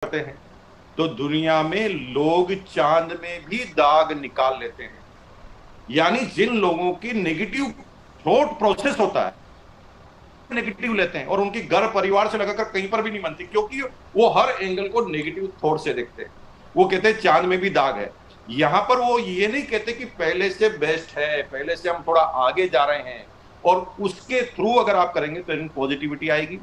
करते हैं तो दुनिया में लोग चांद में भी दाग निकाल लेते हैं। यानी जिन लोगों की नेगेटिव थॉट प्रोसेस होता है, नेगेटिव लेते हैं और उनकी घर परिवार से लगाकर कहीं पर भी नहीं बनती, क्योंकि वो हर एंगल को नेगेटिव थॉट से देखते हैं। वो कहते हैं चांद में भी दाग है। यहां पर वो ये नहीं कहते कि पहले से बेस्ट है, पहले से हम थोड़ा आगे जा रहे हैं, और उसके थ्रू अगर आप करेंगे तो पॉजिटिविटी आएगी,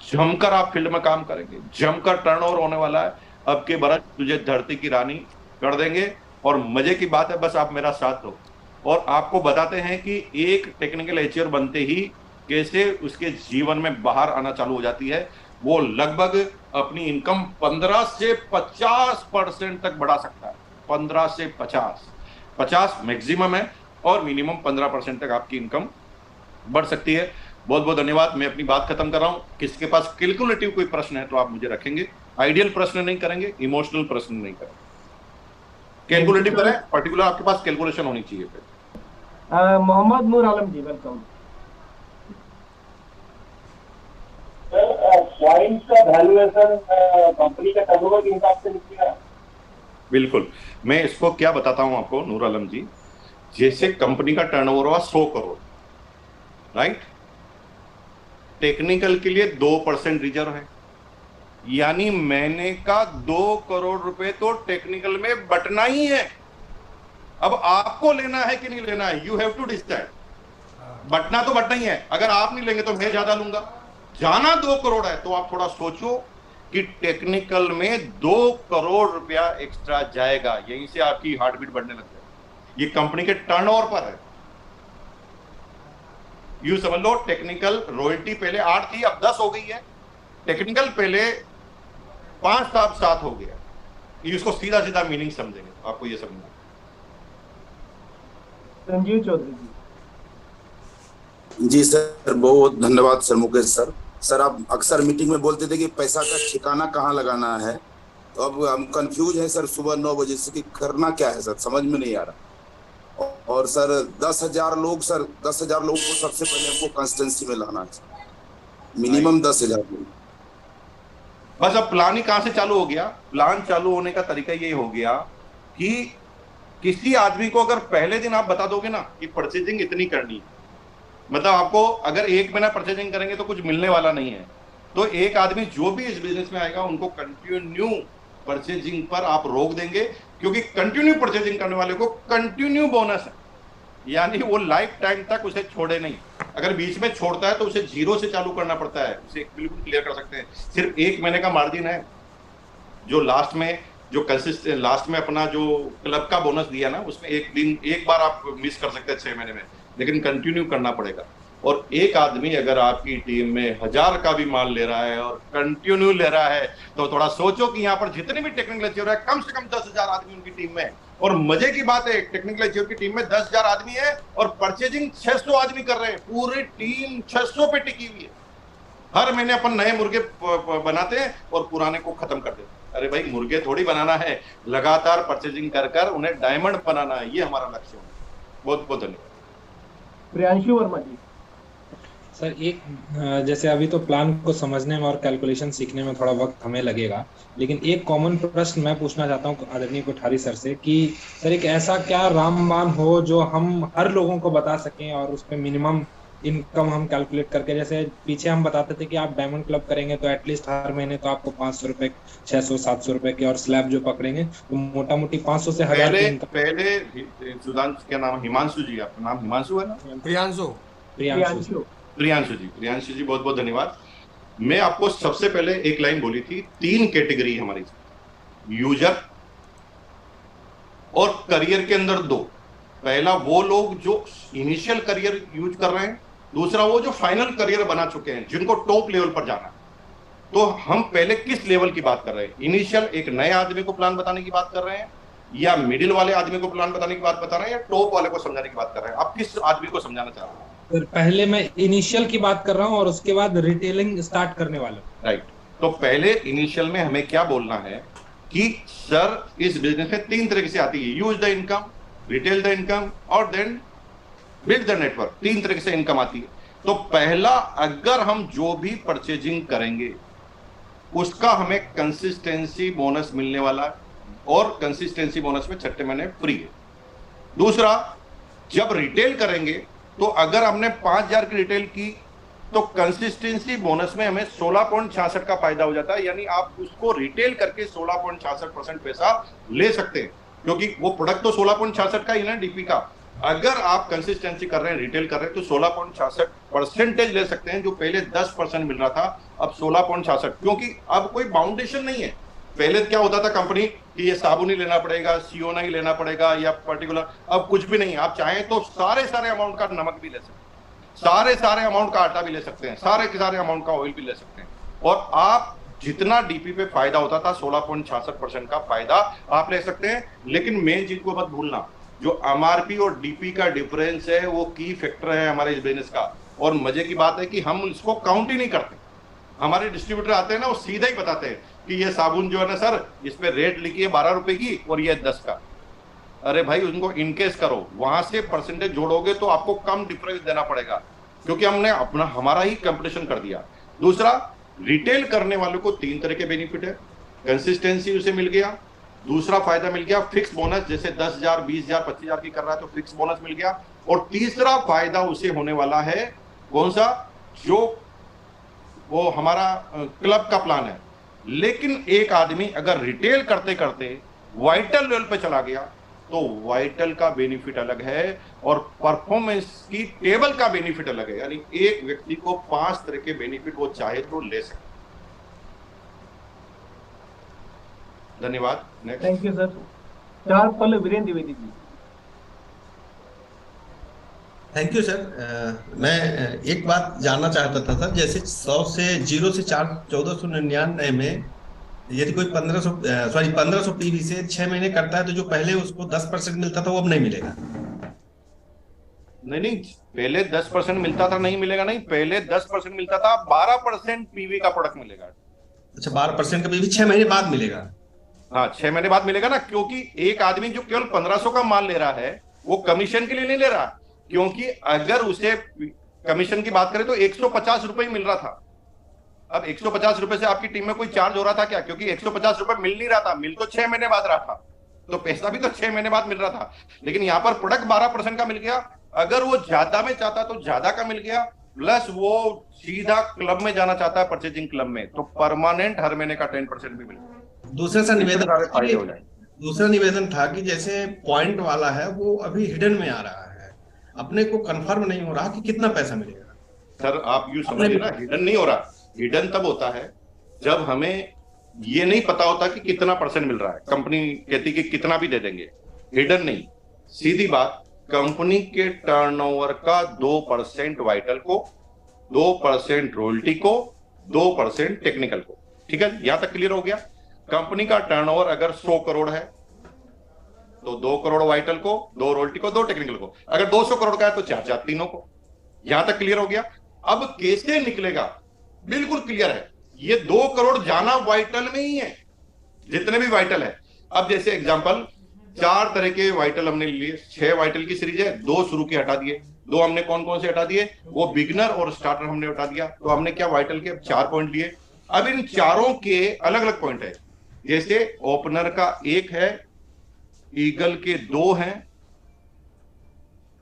जमकर आप फील्ड में काम करेंगे, जमकर टर्नओवर होने वाला है। अब के बरस तुझे धरती की रानी कर देंगे। और मजे की बात है, बस आप मेरा साथ दो। और आपको बताते हैं कि एक टेक्निकल एचर बनते ही कैसे उसके जीवन में बाहर आना चालू हो जाती है। वो लगभग अपनी इनकम 15 से 50% तक बढ़ा सकता है। 15 से 50 मैक्सिमम है, और मिनिमम 15% तक आपकी इनकम बढ़ सकती है। बहुत बहुत धन्यवाद। मैं अपनी बात खत्म कर रहा हूं। किसके पास कैलकुलेटिव कोई प्रश्न है तो आप मुझे रखेंगे। आइडियल प्रश्न नहीं करेंगे, इमोशनल प्रश्न नहीं करेंगे। कैलकुलेटिव करें, पर्टिकुलर आपके पास कैलकुलेशन होनी चाहिए। मोहम्मद नूर आलम जी, वेलकम। पॉइंट्स का वैल्यूएशन कंपनी का टर्नओवर के हिसाब से निकलेगा। बिल्कुल, मैं इसको क्या बताता हूं आपको नूर आलम जी। जैसे कंपनी का टर्नओवर हुआ 100 करोड़, राइट। टेक्निकल के लिए 2% रिजर्व है, यानी महीने का 2 करोड़ रुपए तो टेक्निकल में बटना ही है। अब आपको लेना है कि नहीं लेना है, यू हैव टू डिसाइड। बटना तो बटना ही है। अगर आप नहीं लेंगे तो मैं ज्यादा लूंगा। जाना 2 करोड़ है तो आप थोड़ा सोचो कि टेक्निकल में 2 करोड़ रुपया एक्स्ट्रा जाएगा। यहीं से आपकी हार्ट बीट बढ़ने लग जाएगी। ये कंपनी के टर्नओवर पर है। यू समझ लो, टेक्निकल रॉयल्टी पहले 8 थी, अब 10 हो गई है। टेक्निकल पहले 5 था, अब 7 हो गया। ये इसको सीधा सीधा मीनिंग समझेंगे तो आपको ये समझना। संजीव चौधरी जी। जी सर, बहुत धन्यवाद सर। मुकेश सर, सर आप अक्सर मीटिंग में बोलते थे कि पैसा का ठिकाना कहाँ लगाना है, तो अब हम कंफ्यूज हैं सर सुबह 9 बजे से कि करना क्या है सर, समझ में नहीं आ रहा। और सर 10,000 लोग, सर 10,000 लोगों को सबसे पहले हमको कंस्टिट्यूंसी में लाना है, मिनिमम 10,000 लोग। बस अब प्लान ही कहां से चालू हो गया। प्लान चालू होने का तरीका ये हो गया कि किसी आदमी को अगर पहले दिन आप बता दोगे ना कि परचेजिंग इतनी करनी है, मतलब आपको अगर 1 महीना परचेजिंग करेंगे तो कुछ मिलने वाला नहीं है, तो एक आदमी जो भी इस बिजनेस में आएगा उनको कंटिन्यू परचेजिंग पर आप रोक देंगे, क्योंकि कंटिन्यू परचेजिंग करने वाले को कंटिन्यू बोनस है। यानी वो लाइफ टाइम तक उसे छोड़े नहीं। अगर बीच में छोड़ता है तो उसे जीरो से चालू करना पड़ता है। उसे बिल्कुल क्लियर कर सकते हैं। सिर्फ 1 महीने का मार्जिन है, जो लास्ट में जो कंसिस्टेंट लास्ट में अपना जो क्लब का बोनस दिया ना, उसमें एक दिन एक बार आप मिस कर सकते हैं 6 महीने में, लेकिन कंटिन्यू करना पड़ेगा। और एक आदमी अगर आपकी टीम में 1000 का भी माल ले रहा है और कंटिन्यू ले रहा है, तो थोड़ा सोचो कि यहाँ पर जितने भी टेक्निकल अचीवर है, कम से कम 10,000 आदमी उनकी टीम में है। और मजे की बात है, टेक्निकल अचीवर की टीम में 10,000 आदमी है और परचेजिंग 600 आदमी कर रहे हैं। पूरी टीम 600 पे टिकी हुई है। हर महीने अपन नए मुर्गे बनाते हैं और पुराने को खत्म कर देते हैं। अरे भाई, मुर्गे थोड़ी बनाना है, लगातार परचेजिंग कर कर उन्हें डायमंड बनाना है। ये हमारा लक्ष्य है। बहुत बहुत धन्यवाद। प्रियांशु वर्मा जी। सर एक जैसे अभी तो प्लान को समझने में और कैलकुलेशन सीखने में थोड़ा वक्त हमें लगेगा, लेकिन एक कॉमन प्रश्न मैं पूछना चाहता हूँ आदरणीय कोठारी सर से कि सर एक ऐसा क्या रामबाण हो जो हम हर लोगों को बता सकें और उस पर मिनिमम इनकम हम कैलकुलेट करके, जैसे पीछे हम बताते थे कि आप डायमंड क्लब करेंगे तो एटलीस्ट हर महीने तो आपको 500 रुपए, 600-700 रुपए की, और स्लैब जो पकड़ेंगे तो मोटा मोटी 500 से 1000 की इनकम। पहले सुधांशु, क्या नाम है? हिमांशु जी, आपका नाम हिमांशु है ना? प्रियांशु। प्रियांशु जी, बहुत बहुत धन्यवाद। मैं आपको सबसे पहले एक लाइन बोली थी, 3 कैटेगरी हमारी, यूजर और करियर के अंदर 2। पहला वो लोग जो इनिशियल करियर यूज कर रहे हैं, दूसरा वो जो फाइनल करियर बना चुके हैं, जिनको टॉप लेवल पर जाना है। तो हम पहले किस लेवल की बात कर रहे हैं? इनिशियल एक नए आदमी को प्लान बताने की बात कर रहे हैं, या मिडिल वाले आदमी को प्लान बताने की बात बता रहे हैं, या टॉप वाले को समझाने की बात कर रहे हैं? आप किस आदमी को समझाना चाह रहे हैं? सर पहले मैं इनिशियल की बात कर रहा हूँ और उसके बाद रिटेलिंग स्टार्ट करने वाले। राइट। तो पहले इनिशियल में हमें क्या बोलना है कि सर इस बिजनेस में 3 तरीके से आती है, use the income, retail the income और देन बिल्ड द नेटवर्क। 3 तरीके से इनकम आती है। तो पहला, अगर हम जो भी परचेजिंग करेंगे उसका हमें कंसिस्टेंसी बोनस मिलने वाला है, और कंसिस्टेंसी बोनस में छठे महीने फ्री है। दूसरा, जब रिटेल करेंगे तो अगर हमने 5,000 की रिटेल की तो कंसिस्टेंसी बोनस में हमें 16.66 का फायदा हो जाता है, यानी आप उसको रिटेल करके 16.66% पैसा ले सकते हैं, क्योंकि वो प्रोडक्ट तो 16.66 का ही ना डीपी का। अगर आप कंसिस्टेंसी कर रहे हैं, रिटेल कर रहे हैं, तो 16.66% ले सकते हैं, जो पहले 10% मिल रहा था, अब 16.66, क्योंकि अब कोई बाउंडेशन नहीं है। पहले क्या होता था कंपनी कि ये साबुन ही लेना पड़ेगा, सियोना ही लेना पड़ेगा या पर्टिकुलर, अब कुछ भी नहीं। आप चाहें तो सारे अमाउंट का नमक भी ले सकते हैं, सारे अमाउंट का आटा भी ले सकते हैं, सारे अमाउंट का ऑयल भी ले सकते हैं, और आप जितना डीपी पे फायदा होता था 16.66% का फायदा आप ले सकते हैं। लेकिन मेन चीज को मत भूलना, जो एमआरपी और डीपी का डिफरेंस है वो की फैक्टर है हमारे इस बिजनेस का। और मजे की बात है कि हम इसको काउंट ही नहीं करते। हमारे डिस्ट्रीब्यूटर आते हैं ना, वो सीधा ही बताते हैं कि ये साबुन जो है ना सर, इस पे रेट लिखी है 12 रुपए की और ये 10 का। अरे भाई, उनको इनकेस करो, वहां से परसेंटेज जोड़ोगे तो आपको कम डिफरेंस देना पड़ेगा, क्योंकि हमने हमारा ही कंपटीशन कर दिया। दूसरा, रिटेल करने वालों को 3 तरह के बेनिफिट है। कंसिस्टेंसी उसे मिल गया, दूसरा फायदा मिल गया फिक्स बोनस, जैसे 10,000, 20,000, 25,000 की कर रहा है तो फिक्स बोनस मिल गया, और तीसरा फायदा उसे होने वाला है कौन सा, जो वो हमारा क्लब का प्लान है। लेकिन एक आदमी अगर रिटेल करते करते वाइटल लेवल पे चला गया तो वाइटल का बेनिफिट अलग है और परफॉर्मेंस की टेबल का बेनिफिट अलग है, यानी एक व्यक्ति को 5 तरह के बेनिफिट वो चाहे तो ले सकते। धन्यवाद। नेक्स्ट। Thank you sir. चार पल Virendra Dwivedi ji. Thank you sir. मैं एक बात जानना चाहता था सर, जैसे 0 से 1499 में यदि कोई 1500 पीवी से 6 महीने करता है तो जो पहले उसको 10% मिलता था वो अब नहीं मिलेगा? नहीं, पहले 10% मिलता था, नहीं मिलेगा नहीं, पहले 10% मिलता था, 12% पीवी का प्रोडक्ट मिलेगा। अच्छा, 12% का पीवी 6 महीने बाद मिलेगा? हाँ, 6 महीने बाद मिलेगा ना, क्योंकि एक आदमी जो केवल 1500 का माल ले रहा है वो कमीशन के लिए नहीं ले रहा, क्योंकि अगर उसे कमीशन की बात करें तो 150 रुपए ही मिल रहा था। अब 150 रुपए से आपकी टीम में कोई चार्ज हो रहा था क्या? क्योंकि 150 रुपए मिल नहीं रहा था, मिल तो 6 महीने बाद रहा था, तो पैसा भी तो 6 महीने बाद मिल रहा था। लेकिन यहां पर प्रोडक्ट 12% का मिल गया, अगर वो ज्यादा में चाहता तो ज्यादा का मिल गया, प्लस वो सीधा क्लब में जाना चाहता है, परचेजिंग क्लब में, तो परमानेंट हर महीने का 10% भी मिल गया। दूसरा निवेदन था कि जैसे पॉइंट वाला है वो अभी हिडन में आ रहा है, अपने को कंफर्म नहीं हो रहा कि कितना पैसा मिलेगा। सर आप यूं समझिए ना, हिडन नहीं हो रहा। हिडन तब होता है जब हमें ये नहीं पता होता कि कितना परसेंट मिल रहा है, कंपनी कहती कि कितना भी दे देंगे। हिडन नहीं, सीधी बात, कंपनी के टर्नओवर का 2% वाइटल को, 2% रॉयल्टी को, 2% टेक्निकल को। ठीक है, यहां तक क्लियर हो गया। कंपनी का टर्नओवर अगर 100 करोड़ है तो 2 करोड़ वाइटल को, 2 रॉयल्टी को, 2 टेक्निकल को। अगर 200 करोड़ का है तो 4 तीनों को। यहां तक क्लियर हो गया। अब कैसे निकलेगा, बिल्कुल क्लियर है। ये 2 करोड़ जाना वाइटल में ही है, जितने भी वाइटल है। अब जैसे एग्जांपल, 4 तरह के वाइटल हमने लिए, 6 वाइटल की सीरीज है, 2 शुरू के हटा दिए, 2 हमने कौन कौन से हटा दिए, वो बिगनर और स्टार्टर हमने हटा दिया। तो हमने क्या, वाइटल के 4 पॉइंट लिए। अब इन चारों के अलग अलग पॉइंट है, जैसे ओपनर का 1 है, ईगल के 2 हैं,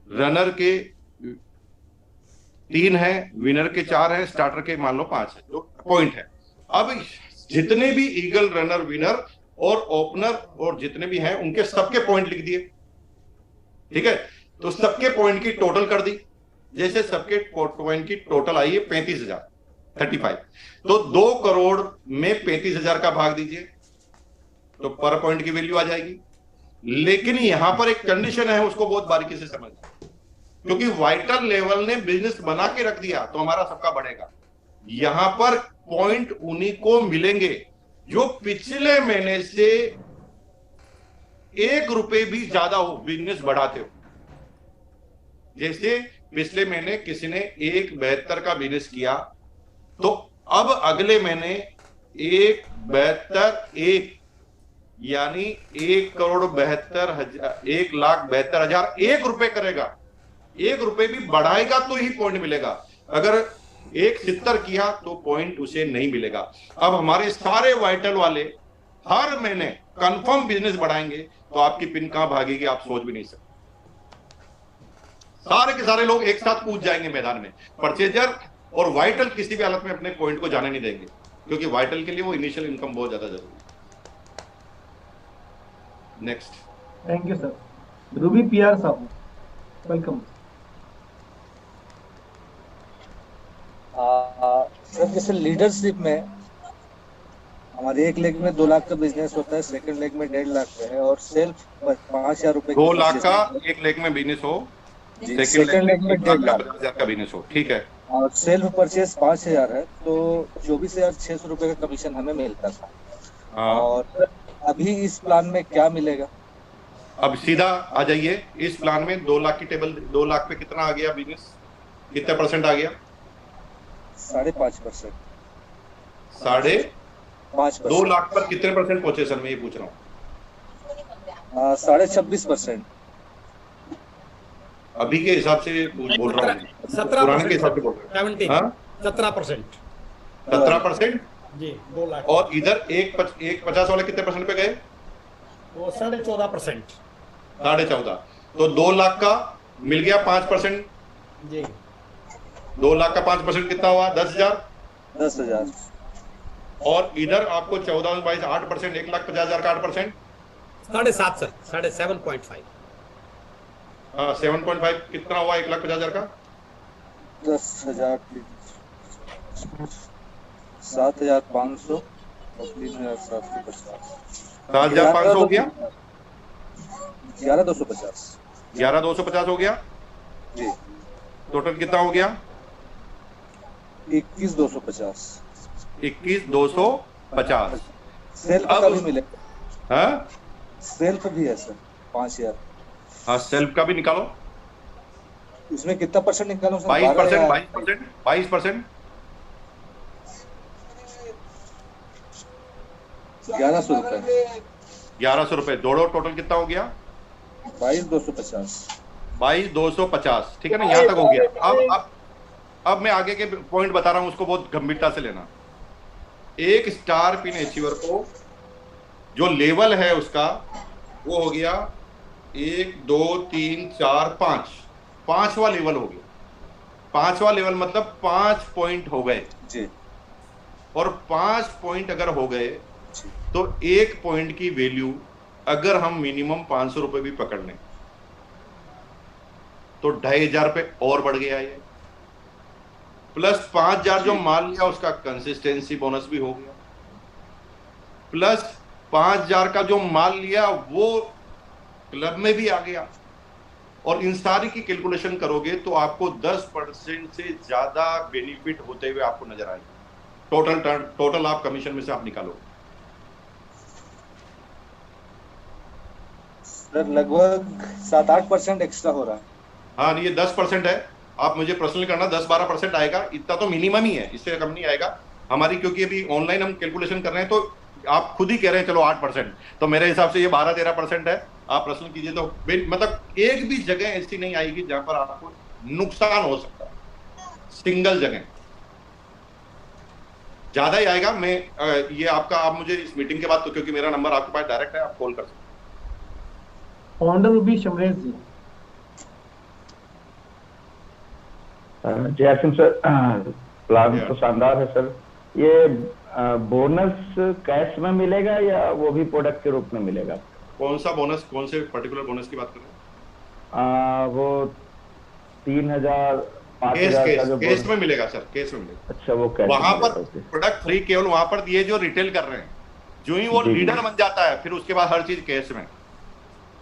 रनर के 3 है, विनर के 4 है, स्टार्टर के मान लो 5 है, जो पॉइंट है। अब जितने भी ईगल, रनर, विनर और ओपनर और जितने भी हैं उनके सबके पॉइंट लिख दिए। ठीक है, तो सबके पॉइंट की टोटल कर दी। जैसे सबके पॉइंट की टोटल आई है 35,000, 35, तो 2 करोड़ में 35,000 का भाग दीजिए तो पर पॉइंट की वैल्यू आ जाएगी। लेकिन यहां पर एक कंडीशन है, उसको बहुत बारीकी से समझना, क्योंकि वाइटल लेवल ने बिजनेस बना के रख दिया तो हमारा सबका बढ़ेगा। यहां पर पॉइंट उन्हीं को मिलेंगे जो पिछले महीने से 1 रुपए भी ज्यादा हो, बिजनेस बढ़ाते हो। जैसे पिछले महीने किसी ने 1.72 का बिजनेस किया, तो अब अगले महीने 1.72 यानी 1,72,000 1 रुपए करेगा। 1 रुपए भी बढ़ाएगा तो ही पॉइंट मिलेगा। अगर 170 किया तो पॉइंट उसे नहीं मिलेगा। अब हमारे सारे वाइटल वाले हर महीने कंफर्म बिजनेस बढ़ाएंगे तो आपकी पिन कहां भागेगी आप सोच भी नहीं सकते। सारे के सारे लोग एक साथ कूद जाएंगे मैदान में। परचेजर और वाइटल किसी भी हालत में अपने पॉइंट को जाने नहीं देंगे, क्योंकि वाइटल के लिए वो इनिशियल इनकम बहुत ज्यादा जरूरी है। Next. Thank you sir. Ruby PR साहब, वेलकम। सर जैसे लीडरशिप में हमारे एक लेग में 2 लाख का बिजनेस होता है, सेकंड लेग में 1.5 लाख का है, और सेल्फ 5,000 रुपए 2 लाख का एक लेग में बिजनेस हो, सेकंड लेग में 1.5 लाख 50,000 का बिजनेस हो, ठीक है, और सेल्फ परचेज 5,000 है, तो 24,600 रुपए का कमीशन हमें मिलता था। हाँ। और अभी इस प्लान में क्या मिलेगा? अब सीधा आ जाइए इस प्लान में 2 लाख की टेबल, 2 लाख पे कितना आ गया बिजनेस, कितने परसेंट आ गया? 5.5%। 5.5%। 2 लाख पर कितने परसेंट पहुंचे सर, मैं ये पूछ रहा हूँ। 26.5%। अभी के हिसाब से बोल रहा हूँ, 17% पुराने के हिसाब से बोल रहा हूँ। 17%। 17% जी, 2 लाख। और इधर एक 50 वाले कितने परसेंट पे गए? वो 14.5%। 14.5। तो 2 लाख का मिल गया 5%। जी, 2 लाख का 5% कितना हुआ? 10,000। 10,000। और इधर आपको 14 22 8%, 1,50,000 का 8%। 7.5 सर, 7.5। हाँ, 7.5 कितना हुआ 1,50,000 का? 10,000 7,500 और 3,750। 7,500 हो गया। 11,250। 11,250 हो गया जी। टोटल कितना हो गया? 21,250। 21,250। सेल्फ का भी मिलेगा। हाँ, सेल्फ भी है सर 5,000। हाँ, सेल्फ का भी निकालो। उसमें कितना परसेंट निकालो सर? 22%। 22%। 1,100 रुपए। 1,100 रुपए जोड़ो, टोटल कितना हो गया? 22,250। 22,250, ठीक है ना, यहाँ तक हो गया। अब मैं आगे के पॉइंट बता रहा हूं, उसको बहुत गंभीरता से लेना। एक स्टार पिन अचीवर को जो लेवल है उसका वो हो गया 1 2 3 4 5, 5वां लेवल हो गया। 5वां लेवल मतलब 5 पॉइंट हो गए जी। और 5 पॉइंट अगर हो गए तो 1 पॉइंट की वैल्यू अगर हम मिनिमम 500 रुपए भी पकड़ लें तो 2,500 रुपए और बढ़ गया ये, प्लस 5,000 जो माल लिया उसका कंसिस्टेंसी बोनस भी हो गया, प्लस 5,000 का जो माल लिया वो क्लब में भी आ गया, और इन सारी की कैलकुलेशन करोगे तो आपको 10% से ज्यादा बेनिफिट होते हुए आपको नजर आएगा। टोटल आप कमीशन में से आप निकालो सर, लगभग 7-8% एक्स्ट्रा हो रहा है। हाँ, ये 10% है। आप मुझे पर्सनल करना, 10-12% आएगा, इतना तो मिनिमम ही है, इससे कम नहीं आएगा हमारी, क्योंकि अभी ऑनलाइन हम कैलकुलेशन कर रहे हैं, तो आप खुद ही कह रहे हैं चलो 8%, तो मेरे हिसाब से ये 12-13% है। आप पर्सनल कीजिए तो मतलब एक भी जगह ऐसी नहीं आएगी जहां पर आपको नुकसान हो सकता है, सिंगल जगह ज्यादा ही आएगा। मैं ये आपका, आप मुझे इस मीटिंग के बाद, तो क्योंकि मेरा नंबर आपके पास डायरेक्ट है, आप कॉल कर सकते हैं। फाउंडर रूबी शमरेश जी। जय सिंह सर, प्लान तो शानदार है सर। ये बोनस कैश में मिलेगा या वो भी प्रोडक्ट के रूप में मिलेगा? कौन सा बोनस, कौन से पर्टिकुलर बोनस की बात कर रहे हैं? वो 3,000 5,000 का जो केस में मिलेगा सर, केस में मिलेगा। अच्छा, वो कैश वहां पर प्रोडक्ट फ्री, केवल वहां पर ये जो रिटेल कर रहे हैं, जो ही वो लीडर बन जाता है फिर उसके बाद हर चीज केस में,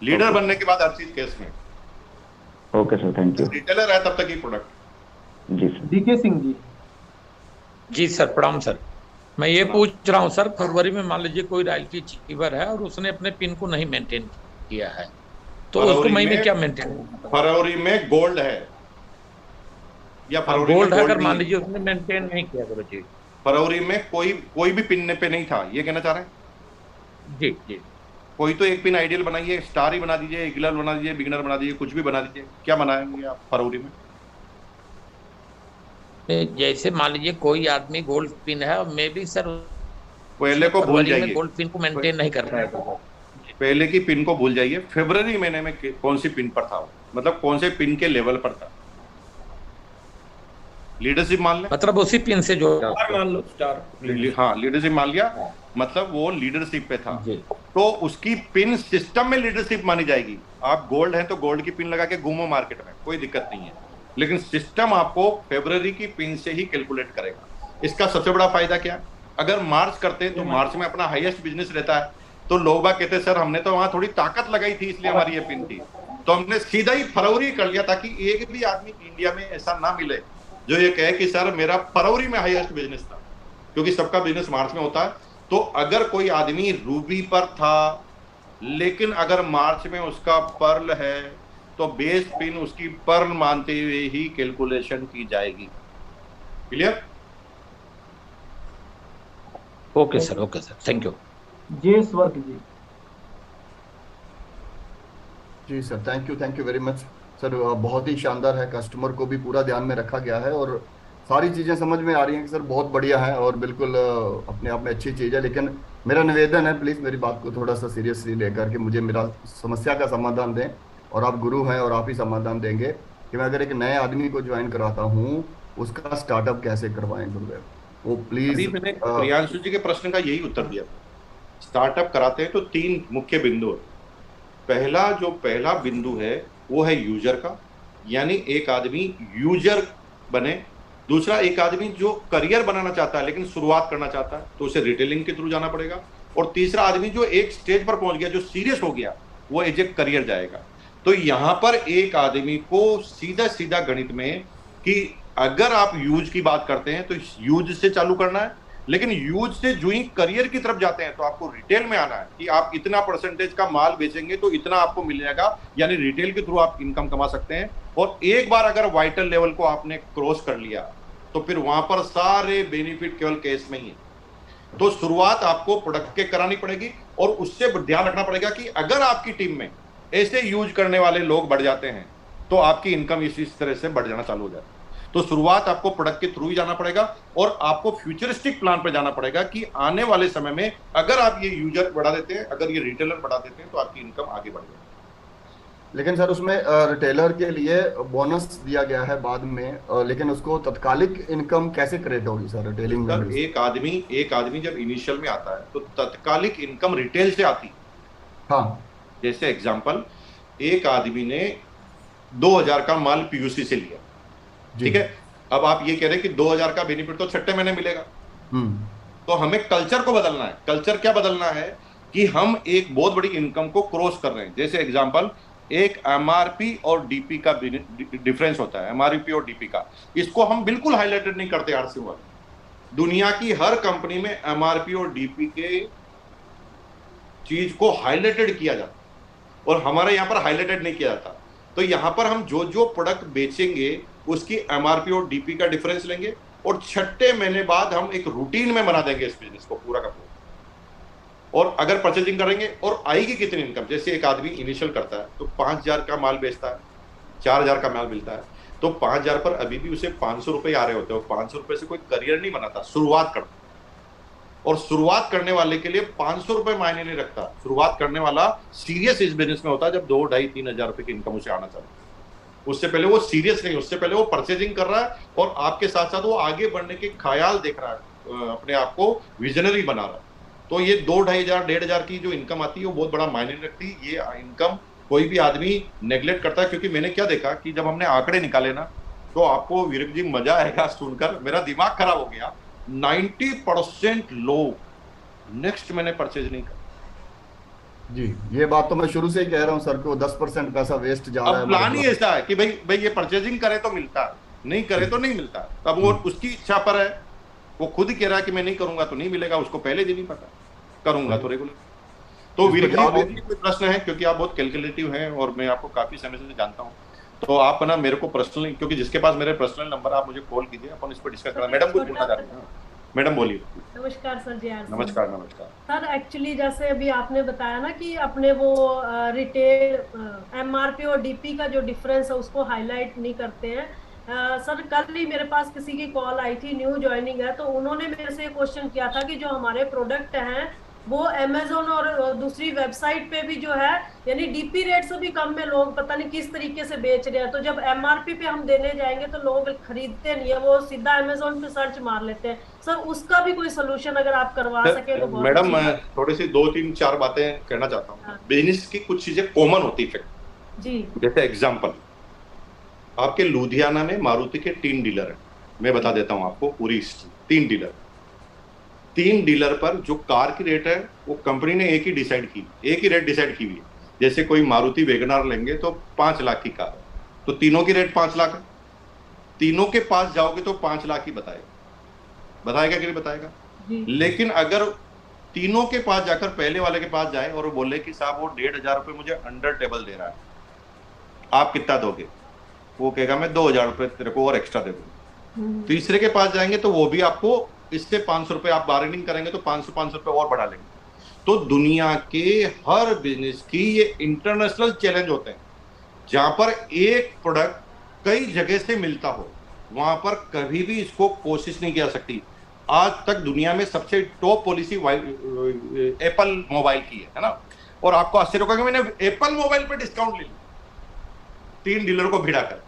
लीडर बनने के बाद हर चीज केस में। Okay sir, thank you. Retailer है तब तक ही प्रोडक्ट। जी सर। डीके सिंह जी। जी सर, प्रणाम सर। मैं ये पूछ रहा हूँ सर, फरवरी में मान लीजिए कोई रॉयल्टी अचीवर है और उसने अपने पिन को नहीं मेंटेन किया है, तो उसको मई में क्या मेंटेन? फरवरी में गोल्ड है या फरवरी गोल्ड में है, अगर मान लीजिए उसने मेंटेन नहीं किया करो जी, फरवरी में कोई भी पिन पे नहीं था, ये कहना चाह रहे हैं? जी जी। कोई तो एक पिन आइडियल बनाइए, स्टार ही बना दीजिए, इग्लर बना दीजिए, बिगिनर बना दीजिए, कुछ भी बना दीजिए। क्या बनाएंगे आप फरवरी में? जैसे मान लीजिए कोई आदमी गोल्ड पिन है और मे भी सर पहले को भूल फरवरी में जाइए, गोल्ड पिन को मेंटेन नहीं कर पाएगा। पहले की पिन को भूल जाइए, फरवरी महीने में कौन सी पिन पर था वो, मतलब कौन से पिन के लेवल पर था, लीडरशिप मान ले, मतलब उसी पिन से जो मान लो स्टार। हाँ लीडरशिप मान लिया, मतलब वो लीडरशिप पे था, तो उसकी पिन सिस्टम में लीडरशिप मानी जाएगी। आप गोल्ड हैं तो गोल्ड की पिन लगा के घूमो मार्केट में, कोई दिक्कत नहीं है, लेकिन सिस्टम आपको फरवरी की पिन से ही कैलकुलेट करेगा। इसका सबसे बड़ा फायदा क्या है, अगर मार्च करते हैं तो मार्च में अपना हाईएस्ट बिजनेस रहता है, तो लोग बाग कहते हैं सर हमने तो वहां थोड़ी ताकत लगाई थी इसलिए हमारी ये पिन थी, तो हमने सीधा ही फरवरी कर लिया, ताकि एक भी आदमी इंडिया में ऐसा ना मिले जो ये कहे कि सर मेरा फरवरी में हाईएस्ट बिजनेस था, क्योंकि सबका बिजनेस मार्च में होता है। तो अगर कोई आदमी रूबी पर था लेकिन अगर मार्च में उसका पर्ल है तो बेस पिन उसकी पर्ल मानते हुए ही कैलकुलेशन की जाएगी। Clear? Okay sir, thank you. जे स्वर्ग जी। जी sir, thank you very much sir, बहुत ही शानदार है, कस्टमर को भी पूरा ध्यान में रखा गया है और सारी चीज़ें समझ में आ रही हैं कि सर बहुत बढ़िया है और बिल्कुल अपने आप में अच्छी चीज़ है। लेकिन मेरा निवेदन है, प्लीज़ मेरी बात को थोड़ा सा सीरियसली लेकर के मुझे मेरा समस्या का समाधान दें, और आप गुरु हैं और आप ही समाधान देंगे कि मैं अगर एक नए आदमी को ज्वाइन कराता हूँ उसका स्टार्टअप कैसे करवाएं गुरुदेव, वो प्लीज। मैंने प्रियांशु जी के प्रश्न का यही उत्तर दिया। स्टार्टअप कराते हैं तो 3 मुख्य बिंदु है। पहला बिंदु है वो है यूजर का, यानी एक आदमी यूजर बने। दूसरा, एक आदमी जो करियर बनाना चाहता है लेकिन शुरुआत करना चाहता है तो उसे रिटेलिंग के थ्रू जाना पड़ेगा। और तीसरा आदमी जो एक स्टेज पर पहुंच गया, जो सीरियस हो गया, वो एज ए करियर जाएगा। तो यहां पर एक आदमी को सीधा गणित में कि अगर आप यूज की बात करते हैं तो यूज से चालू करना है, लेकिन यूज से जो ही करियर की तरफ जाते हैं तो आपको रिटेल में आना है कि आप इतना परसेंटेज का माल बेचेंगे तो इतना आपको मिल जाएगा, यानी रिटेल के थ्रू आप इनकम कमा सकते हैं। और एक बार अगर वाइटल लेवल को आपने क्रॉस कर लिया तो फिर वहां पर सारे बेनिफिट केवल कैश में ही है। तो शुरुआत आपको प्रोडक्ट के करानी पड़ेगी और उससे ध्यान रखना पड़ेगा कि अगर आपकी टीम में ऐसे यूज करने वाले लोग बढ़ जाते हैं तो आपकी इनकम इस तरह से बढ़ जाना चालू हो जाए। तो शुरुआत आपको प्रोडक्ट के थ्रू ही जाना पड़ेगा और आपको फ्यूचरिस्टिक प्लान पर जाना पड़ेगा कि आने वाले समय में अगर आप ये यूजर बढ़ा देते हैं, अगर ये रिटेलर बढ़ा देते हैं तो आपकी इनकम आगे बढ़ जाएगी। लेकिन सर उसमें रिटेलर के लिए बोनस दिया गया है बाद में, लेकिन उसको तत्कालिक इनकम कैसे क्रिएट होगी सर रिटेलिंग में? एक आदमी जब इनिशियल में आता है तो तत्कालिक इनकम रिटेल से आती है। हाँ, जैसे एग्जांपल, एक आदमी ने 2000 का माल पीयूसी से लिया, ठीक है। अब आप ये कह रहे हैं कि 2000 का बेनिफिट तो छठे महीने मिलेगा, तो हमें कल्चर को बदलना है। कल्चर क्या बदलना है कि हम एक बहुत बड़ी इनकम को क्रॉस कर रहे हैं। जैसे एग्जांपल, एक एमआरपी और डीपी का डिफरेंस होता है, एमआरपी और डीपी का, इसको हम बिल्कुल हाईलाइटेड नहीं करते आरसी वाले। दुनिया की हर कंपनी में एमआरपी और डीपी के चीज को हाईलाइटेड किया जाता है और हमारे यहाँ पर हाईलाइटेड नहीं किया जाता। तो यहाँ पर हम जो जो प्रोडक्ट बेचेंगे उसकी एमआरपी और डीपी का डिफरेंस लेंगे और छठे महीने बाद हम एक रूटीन में बना देंगे इस बिजनेस को पूरा का पूरा। और अगर परचेजिंग करेंगे और आएगी कितनी इनकम, जैसे एक आदमी इनिशियल करता है तो 5000 का माल बेचता है, 4000 का माल मिलता है, तो 5000 पर अभी भी उसे 500 रुपए आ रहे होते हैं। 500 रुपए से कोई करियर नहीं बनाता, शुरुआत करता। और शुरुआत करने वाले के लिए 500 रुपए मायने नहीं रखता। शुरुआत करने वाला सीरियस इस बिजनेस में होता है जब 2, 2.5, 3,000 रुपए की इनकम उसे आना चाहिए। उससे पहले वो सीरियस नहीं, उससे पहले वो परचेजिंग कर रहा है और आपके साथ साथ वो आगे बढ़ने के ख्याल देख रहा है, अपने आप को विजनरी बना रहा है। तो ये 2, 2,500, 1,500 की जो इनकम आती है वो बहुत बड़ा मायने रखती है। ये इनकम कोई भी आदमी नेग्लेक्ट करता है, क्योंकि मैंने क्या देखा कि जब हमने आंकड़े निकाले ना तो आपको वीरक जी मजा आएगा सुनकर, मेरा दिमाग खराब हो गया। 90% लोग नेक्स्ट महीने परचेज नहीं कर। जी, ये बात तो मैं शुरू से ही कह रहा हूँ सर को 10% पैसा वेस्ट जा रहा है। प्लान ही ऐसा है कि भाई ये परचेजिंग करे तो मिलता है, नहीं करे तो नहीं मिलता है। तब वो उसकी इच्छा पर है, वो खुद कह रहा है कि मैं नहीं करूंगा तो नहीं मिलेगा, उसको पहले दिन ही पता, करूंगा तो रेगुलर। तो वीर जी कोई प्रश्न है, क्योंकि आप बहुत कैलकुलेटिव हैं और मैं आपको काफी समय से जानता हूँ, तो आप ना मेरे को पर्सनली, क्योंकि जिसके पास मेरे पर्सनल नंबर, आप मुझे कॉल कीजिए, अपन इस पर डिस्कस करें। मैडम कुछ बोलना चाहती हैं? मैडम बोलिए। नमस्कार सर जी। नमस्कार। नमस्कार सर, एक्चुअली जैसे अभी आपने बताया ना कि अपने वो रिटेल एमआरपी और डीपी का जो डिफरेंस है उसको हाईलाइट नहीं करते हैं, सर कल ही मेरे पास किसी की कॉल आई थी, न्यू ज्वाइनिंग है, तो उन्होंने मेरे से क्वेश्चन किया था कि जो हमारे प्रोडक्ट हैं वो अमेजोन और दूसरी वेबसाइट पे भी जो है यानी डीपी रेट से भी कम में लोग पता नहीं किस तरीके से बेच रहे हैं, तो जब एमआरपी पे हम देने जाएंगे तो लोग खरीदते नहीं है, वो सीधा अमेजोन पे सर्च मार लेते हैं। सर उसका भी कोई सोल्यूशन अगर आप करवा सके तो बहुत मैडम मैं थोड़ी सी 2-3-4 बातें कहना चाहता हूँ। बिजनेस की कुछ चीजें कॉमन होती है जी, जैसे एग्जाम्पल, आपके लुधियाना में मारुति के 3 डीलर हैं, मैं बता देता हूं आपको पूरी हिस्ट्री। 3 डीलर पर जो कार की रेट है वो कंपनी ने एक ही रेट डिसाइड की हुई है। जैसे कोई मारुति वैगनआर लेंगे तो 5 लाख की कार है, तो तीनों की रेट 5 लाख है। तीनों के पास जाओगे तो 5 लाख ही बताएगा कि नहीं बताएगा। लेकिन अगर तीनों के पास जाकर पहले वाले के पास जाए और वो बोले कि साहब वो 1,500 रुपये मुझे अंडर टेबल दे रहा है, आप कितना दोगे? वो कहेगा मैं 2,000 रुपये तेरे को और एक्स्ट्रा दे दूंगा। तीसरे के पास जाएंगे तो वो भी आपको इससे 500 रुपये, आप बार्गेनिंग करेंगे तो 500 रुपये और बढ़ा लेंगे। तो दुनिया के हर बिजनेस की ये इंटरनेशनल चैलेंज होते हैं। जहां पर एक प्रोडक्ट कई जगह से मिलता हो वहां पर कभी भी इसको कोशिश नहीं की जा सकती। आज तक दुनिया में सबसे टॉप पॉलिसी एप्पल मोबाइल की है ना, और आपको आश्चर्य होगा कि मैंने एप्पल मोबाइल पे डिस्काउंट ले लिया 3 डीलर को भिड़ाकर,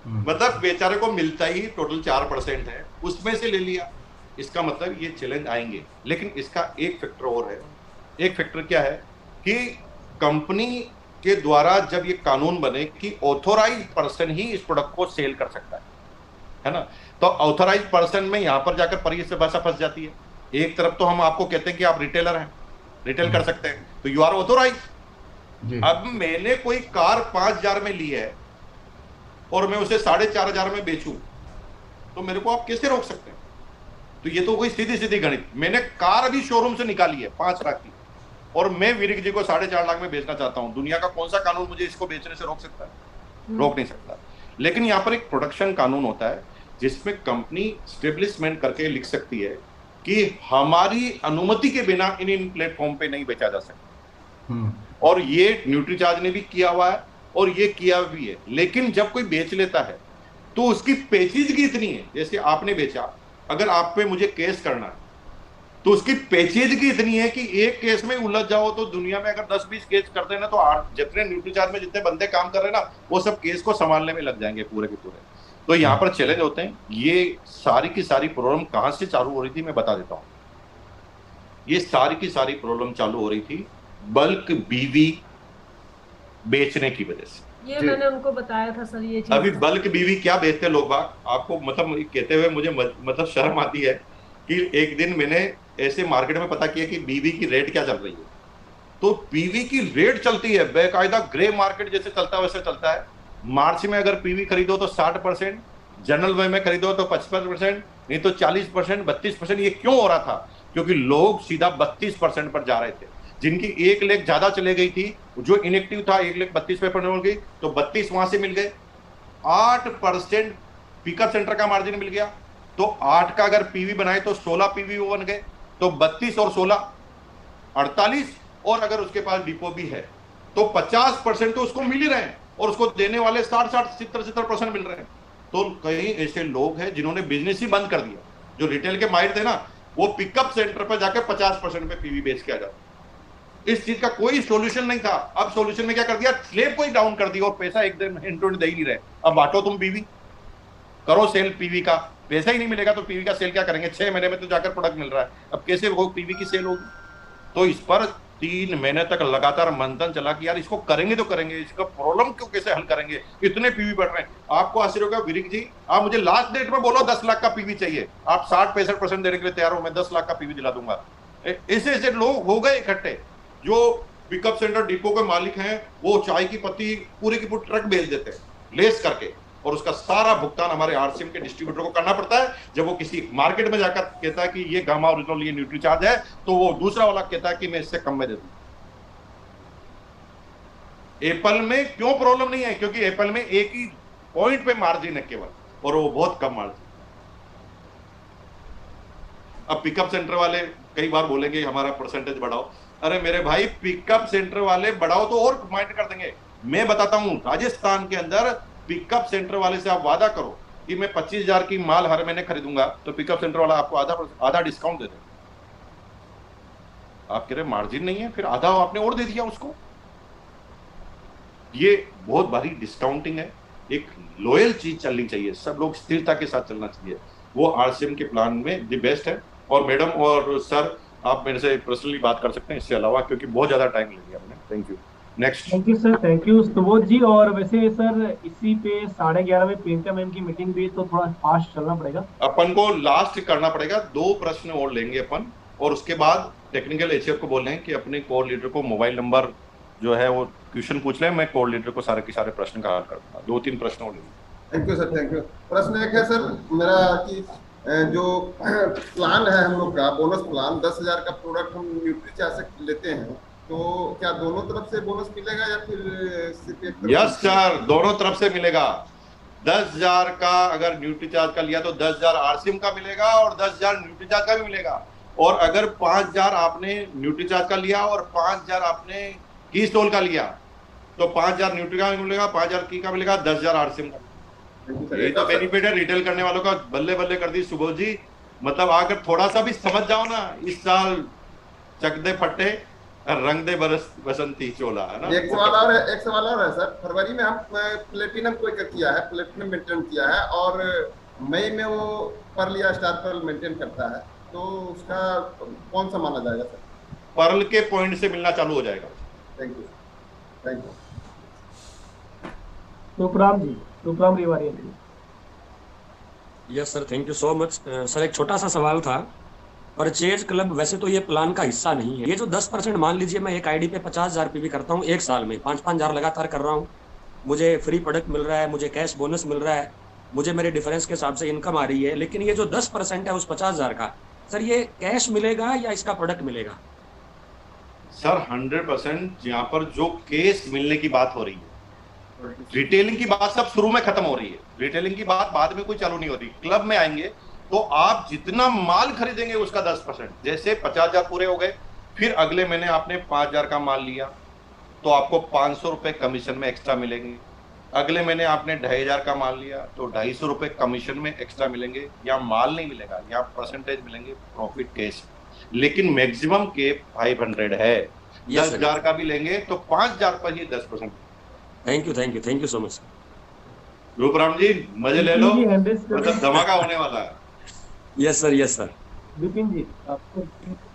मतलब बेचारे को मिलता ही टोटल 4% है, उसमें से ले लिया। इसका मतलब ये चैलेंज आएंगे, लेकिन इसका एक फैक्टर और है। एक फैक्टर क्या है कि कंपनी के द्वारा जब ये कानून बने कि ऑथोराइज पर्सन ही इस प्रोडक्ट को सेल कर सकता है ना, तो ऑथोराइज पर्सन में यहां पर जाकर पर से भाषा फंस जाती है। एक तरफ तो हम आपको कहते हैं कि आप रिटेलर हैं, रिटेल कर सकते हैं, तो यू आर ऑथोराइज। अब मैंने कोई कार 5,000 में ली है और मैं उसे 4,500 में बेचूं, तो मेरे को आप कैसे रोक सकते हैं? तो ये तो कोई सीधी गणित। मैंने कार अभी शोरूम से निकाली है 5 लाख की, और मैं विरिक जी को 4.5 लाख में बेचना चाहता हूं। दुनिया का कौन सा कानून मुझे इसको बेचने से रोक सकता है? रोक नहीं सकता। लेकिन यहाँ पर एक प्रोडक्शन कानून होता है जिसमें कंपनी स्टेब्लिशमेंट करके लिख सकती है कि हमारी अनुमति के बिना इन प्लेटफॉर्म पे नहीं बेचा जा सकता। और ये न्यूट्रीचार्ज ने भी किया हुआ है और ये किया भी है। लेकिन जब कोई बेच लेता है तो उसकी पेचीदगी इतनी है, जैसे आपने बेचा, अगर आप पे मुझे केस करना है तो उसकी पेचीदगी इतनी है कि एक केस में उलझ जाओ तो दुनिया में अगर 10-20 केस करते हैं ना, तो जितने न्यूट्रीचार्ज में जितने बंदे काम कर रहे हैं ना, वो सब केस को संभालने में लग जाएंगे पूरे के पूरे। तो यहाँ पर चैलेंज होते हैं। ये सारी की सारी प्रॉब्लम कहां से चालू हो रही थी मैं बता देता हूँ। ये सारी की सारी प्रॉब्लम चालू हो रही थी बल्क बीवी बेचने की वजह से। ये मैंने उनको बताया था सर ये चीज। अभी बल्क बीवी क्या बेचते लोग बाग, आपको मतलब कहते हुए मुझे मतलब शर्म आती है कि एक दिन मैंने ऐसे मार्केट में पता किया कि बीवी की रेट क्या चल रही है। तो बीवी की रेट चलती है बेकायदा, ग्रे मार्केट जैसे चलता है वैसे चलता है। मार्च में अगर पीवी खरीदो तो 60%, जनरल में खरीदो तो 55%, नहीं तो 40%, 32%। ये क्यों हो रहा था? क्योंकि लोग सीधा 32% पर जा रहे थे। जिनकी 1 लाख ज्यादा चले गई थी, जो इनएक्टिव था 1,32,000 पे पड़ने गई, तो 32 वहां से मिल गए। 8% पिकअप सेंटर का मार्जिन मिल गया। तो 8 का अगर पीवी बनाए तो 16 पीवी वो बन गए, तो 32 और 16 48, और अगर उसके पास डिपो भी है तो 50% तो उसको मिल ही रहे हैं, और उसको देने वाले 60-70% मिल रहे हैं। तो कई ऐसे लोग हैं जिन्होंने बिजनेस ही बंद कर दिया। जो रिटेल के माहिर थे ना, वो पिकअप सेंटर पर जाकर 50% पे पीवी बेच के आ जाते। इस चीज का कोई सॉल्यूशन नहीं था। अब सॉल्यूशन में क्या कर दिया, स्लेब को ही डाउन कर दिया और पैसा एक दिन इंटरनेट दे ही नहीं रहे। अब बांटो तुम पीवी, करो सेल पीवी का, पैसा ही नहीं मिलेगा तो पीवी का सेल क्या करेंगे? 6 महीने में तो जाकर प्रोडक्ट मिल रहा है, अब कैसे वो पीवी की सेल होगी? तो इस पर 3 महीने तक लगातार मंथन चला कि यार इसको करेंगे तो करेंगे, इसका प्रॉब्लम क्यों कैसे हल करेंगे, इतने पीवी बढ़ रहे हैं। आपको आश्चर्य होगा विरिक जी, आप मुझे लास्ट डेट में बोलो 10 लाख का पीवी चाहिए, आप 60-65% देने के लिए तैयार हो, मैं 10 लाख का पीवी दिला दूंगा। ऐसे लोग हो गए इकट्ठे। जो पिकअप सेंटर डिपो के मालिक हैं वो चाय की पत्ती पूरी की पूरी ट्रक बेच देते हैं लेस करके, और उसका सारा भुगतान हमारे आरसीएम के डिस्ट्रीब्यूटर को करना पड़ता है। जब वो किसी मार्केट में जाकर कहता है कि ये गामा ओरिजिनल, ये न्यूट्रीचार्ज है, तो वो दूसरा वाला कहता है कि मैं इससे कम में दे दूं। एप्पल में क्यों प्रॉब्लम नहीं है? क्योंकि एप्पल में एक ही पॉइंट पे मार्जिन है केवल, और वो बहुत कम मार्जिन। अब पिकअप सेंटर वाले कई बार बोलेंगे हमारा परसेंटेज बढ़ाओ। अरे मेरे भाई, पिकअप सेंटर वाले बढ़ाओ तो और माइंड कर देंगे। मैं बताता हूं, राजस्थान के अंदर पिकअप सेंटर वाले से आप वादा करो कि मैं 25,000 की माल हर महीने खरीदूंगा तो पिकअप सेंटर वाला आपको आधा डिस्काउंट दे देगा। आप कह रहे मार्जिन नहीं है, फिर आधा आपने और दे दिया उसको। ये बहुत भारी डिस्काउंटिंग है। एक लॉयल चीज चलनी चाहिए, सब लोग स्थिरता के साथ चलना चाहिए, वो आरसीएम के प्लान में द बेस्ट है। और मैडम और सर आप मेरे से पर्सनली बात कर सकते हैं इससे अलावा, क्योंकि बहुत ज्यादा टाइम ले लिया हमने। Thank you. Next. Thank you sir, thank you Subodh ji. और वैसे सर इसी पे 11:30 में प्रियंका मैम की मीटिंग भी, तो थोड़ा फास्ट चलना पड़ेगा। अपन को लास्ट करना पड़ेगा, 2 प्रश्न और लेंगे अपन, और उसके बाद टेक्निकल एचआर को बोल रहे हैं कि अपने कोर लीडर को मोबाइल नंबर जो है वो क्वेश्चन पूछ लें, मैं कोर लीडर को सारे के सारे प्रश्न का हल कर दूंगा। 2-3 प्रश्न और लेंगे। Thank you sir, thank you. प्रश्न एक है सर मेरा कि जो प्लान है हम लोग का बोनस प्लान, 10,000 का प्रोडक्ट हम न्यूट्रीचार्ज से लेते हैं, तो क्या दोनों तरफ से बोनस मिलेगा या फिर सिर्फ एक तरफ? यस सर, दोनों तरफ से मिलेगा। 10,000 का अगर न्यूट्रीचार्ज का लिया तो 10,000 आरसीएम का मिलेगा और 10,000 न्यूट्रीचार्ज का भी मिलेगा। और अगर 5,000 आपने न्यूट्रीचार्ज का लिया और 5,000 आपने की स्टोल का लिया तो 5,000 न्यूट्री का मिलेगा, 5,000 की का मिलेगा, 10,000 आरसीएम का। ये तो बेनिफिट है रिटेल करने वालों का, बल्ले बल्ले कर दी सुबोध जी। मतलब अगर थोड़ा सा भी समझ जाओ ना, इस साल चक दे फट्टे रंग दे बसंती चोला, है ना। एक सवाल और है सर। फरवरी में हम प्लेटिनम को किया है, प्लेटिनम मेंटेन किया है, और मई में वो पर्ल या स्टार पर्ल मेंटेन करता है, तो उसका कौन सा माना जाएगा सर? पर्ल के पॉइंट से मिलना चालू हो जाएगा। Thank you, thank you. Sukhram ji, Sukhram Rivariya ji. Yes sir, thank you so much. Sir एक छोटा सा सवाल था, परचेज क्लब वैसे तो ये प्लान का हिस्सा नहीं है, ये जो 10% मान लीजिए मैं एक आईडी पे 50,000 पीवी करता हूँ एक साल में, 5-5 लगातार कर रहा हूँ, मुझे फ्री प्रोडक्ट मिल रहा है, मुझे कैश बोनस मिल रहा है, मुझे मेरे डिफरेंस के हिसाब से इनकम आ रही है, लेकिन ये जो 10% है उस 50,000 का, सर ये कैश मिलेगा या इसका प्रोडक्ट मिलेगा? सर 100% यहाँ पर जो केस मिलने की बात हो रही है, रिटेलिंग की बात सब शुरू में खत्म हो रही है, रिटेलिंग की बात बाद में कोई चालू नहीं होती। क्लब में आएंगे तो आप जितना माल खरीदेंगे उसका 10%, जैसे 50,000 पूरे हो गए, फिर अगले महीने आपने 5,000 का माल लिया तो आपको 500 रुपए कमीशन में एक्स्ट्रा मिलेंगे। अगले महीने आपने 2,500 का माल लिया तो 250 रुपए कमीशन में एक्स्ट्रा मिलेंगे। यहाँ माल नहीं मिलेगा, यहाँ परसेंटेज मिलेंगे प्रॉफिट केस, लेकिन मैक्सिमम के 500 है। 10,000 का भी लेंगे तो 5,000 पर ही 10%। Thank you so much. Roopram ji मजे ले लो, मतलब धमाका होने वाला है। Yes sir. विपिन जी आपको।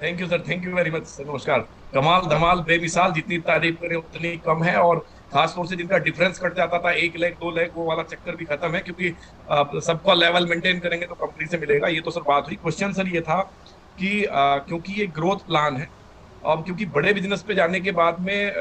Thank you sir, thank you very much sir. नमस्कार। कमाल धमाल बेमिसाल, जितनी तारीफ करें उतनी कम है, और खासतौर से जिनका डिफरेंस कट जाता था 1 लाख 2 लाख, वो वाला चक्कर भी खत्म है, क्योंकि सबका लेवल मेंटेन करेंगे तो कंपनी से मिलेगा। ये तो सर बात हुई। क्वेश्चन सर ये था कि क्योंकि ये ग्रोथ प्लान है, अब क्योंकि बड़े बिजनेस पे जाने के बाद में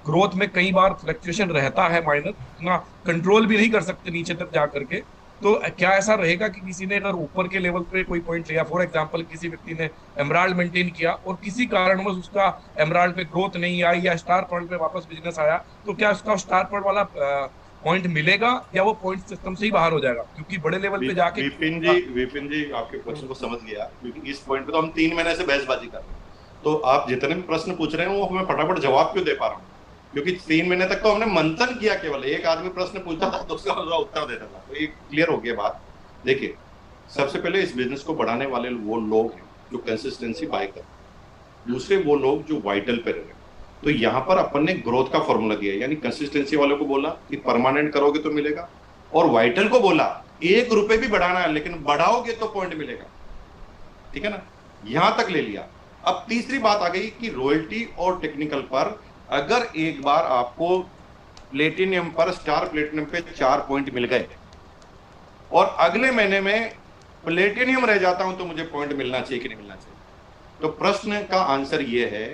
ग्रोथ में कई बार फ्लक्चुएशन रहता है माइनर, इतना कंट्रोल भी नहीं कर सकते नीचे तक जा करके, तो क्या ऐसा रहेगा कि किसी ने अगर ऊपर के लेवल पे कोई पॉइंट लिया, फॉर एग्जांपल किसी व्यक्ति ने एमराल्ड मेंटेन किया और किसी कारणवश उसका एमराल्ड पे ग्रोथ नहीं आई या स्टार पॉइंट पे वापस बिजनेस आया, तो क्या उसका स्टार पॉइंट वाला पॉइंट मिलेगा या वो पॉइंट सिस्टम से ही बाहर हो जाएगा? क्योंकि बड़े लेवल पे जाके विपिन जी आपके क्वेश्चन को समझ गया, क्योंकि इस पॉइंट पे तो हम 3 महीने से बहसबाजी कर रहे हैं, तो आप जितने भी प्रश्न पूछ रहे हैं वो हमें फटाफट जवाब क्यों दे पा रहा हूँ? क्योंकि 3 महीने तक तो हमने मंथन किया, केवल एक आदमी प्रश्न पूछता था तो उसका उत्तर देता था, तो ये क्लियर हो गया बात। देखिए, सबसे पहले इस बिजनेस को बढ़ाने वाले वो लोग हैं जो कंसिस्टेंसी बाय कर, दूसरे वो लोग जो वाइटल पे रहे। तो यहाँ पर अपन ने ग्रोथ का फॉर्मूला दिया, यानी कंसिस्टेंसी वालों को बोला कि परमानेंट करोगे तो मिलेगा, और वाइटल को बोला 1 रुपए भी बढ़ाना है लेकिन बढ़ाओगे तो पॉइंट मिलेगा। ठीक है ना, यहां तक ले लिया। अब तीसरी बात आ गई कि रॉयल्टी और टेक्निकल पर अगर एक बार आपको प्लेटिनियम पर, स्टार प्लेटिनियम पे 4 पॉइंट मिल गए और अगले महीने में प्लेटिनियम रह जाता हूं तो मुझे पॉइंट मिलना चाहिए कि नहीं मिलना चाहिए? तो प्रश्न का आंसर यह है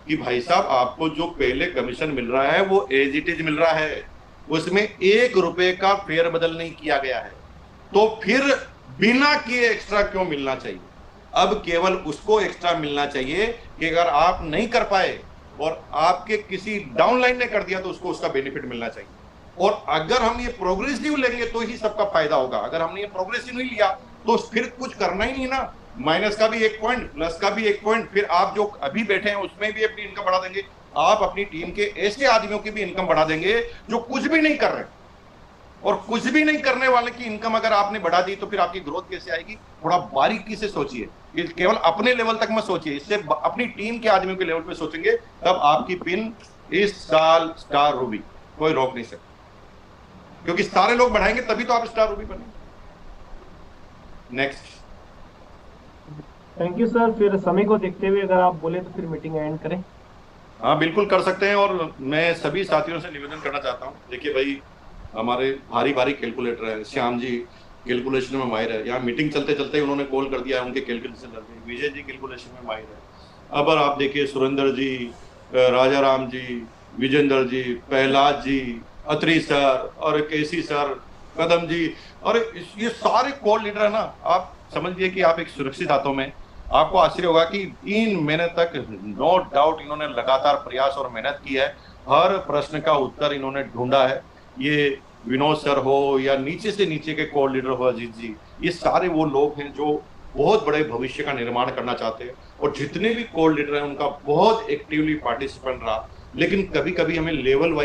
कि भाई साहब, आपको जो पहले कमीशन मिल रहा है वो एज इट इज मिल रहा है, उसमें 1 रुपए का फेरबदल नहीं किया गया है, तो फिर बिना किए एक्स्ट्रा क्यों मिलना चाहिए? अब केवल उसको एक्स्ट्रा मिलना चाहिए कि अगर आप नहीं कर पाए और आपके किसी डाउनलाइन ने कर दिया तो उसको उसका बेनिफिट मिलना चाहिए। और अगर हम ये प्रोग्रेसिव लेंगे तो ही सबका फायदा होगा। अगर हमने ये प्रोग्रेसिव नहीं लिया तो फिर कुछ करना ही नहीं ना, माइनस का भी 1 पॉइंट, प्लस का भी 1 पॉइंट, फिर आप जो अभी बैठे हैं उसमें भी अपनी इनकम बढ़ा देंगे, आप अपनी टीम के ऐसे आदमियों की भी इनकम बढ़ा देंगे जो कुछ भी नहीं कर रहे और कुछ भी नहीं करने वाले की इनकम अगर आपने बढ़ा दी तो फिर आपकी ग्रोथ कैसे आएगी? थोड़ा बारीकी से सोचिए, केवल अपने लेवल तक मत सोचिए, इससे अपनी टीम के आदमियों के लेवल पे सोचेंगे, तब आपकी पिन इस साल स्टार रूबी कोई रोक नहीं सकता, क्योंकि सारे लोग बढ़ाएंगे तभी तो आप स्टार रूबी बनेंगे। नेक्स्ट। Thank you sir. फिर समय को देखते हुए अगर आप बोले तो फिर मीटिंग एंड करें। हाँ बिल्कुल कर सकते हैं। और मैं सभी साथियों से निवेदन करना चाहता हूँ, देखिए भाई हमारे भारी भारी कैलकुलेटर है, श्याम जी कैलकुलेशन में माहिर है, यहाँ मीटिंग चलते चलते ही उन्होंने कॉल कर दिया है, उनके कैलकुलेशन लग गए। विजय जी कैलकुलेशन में माहिर है। अब आप देखिए सुरेंद्र जी, राजा राम जी, विजेंद्र जी, प्रहलाद जी, अत्री सर और केसी सर, कदम जी, और ये सारे कॉल लीडर है ना, आप समझिए कि आप एक सुरक्षित हाथों में। आपको आश्चर्य होगा कि 3 महीने तक नो डाउट इन्होंने लगातार प्रयास और मेहनत की है, हर प्रश्न का उत्तर इन्होंने ढूंढा है। ये विनोद सर हो या नीचे से नीचे के कॉल लीडर हो अजीत जी, ये सारे वो लोग हैं जो बहुत बड़े भविष्य का निर्माण करना चाहते हैं। और जितने भी कॉल लीडर हैं उनका बहुत एक्टिवली पार्टिसिपेंट रहा, लेकिन कभी कभी हमें लेवल वाइज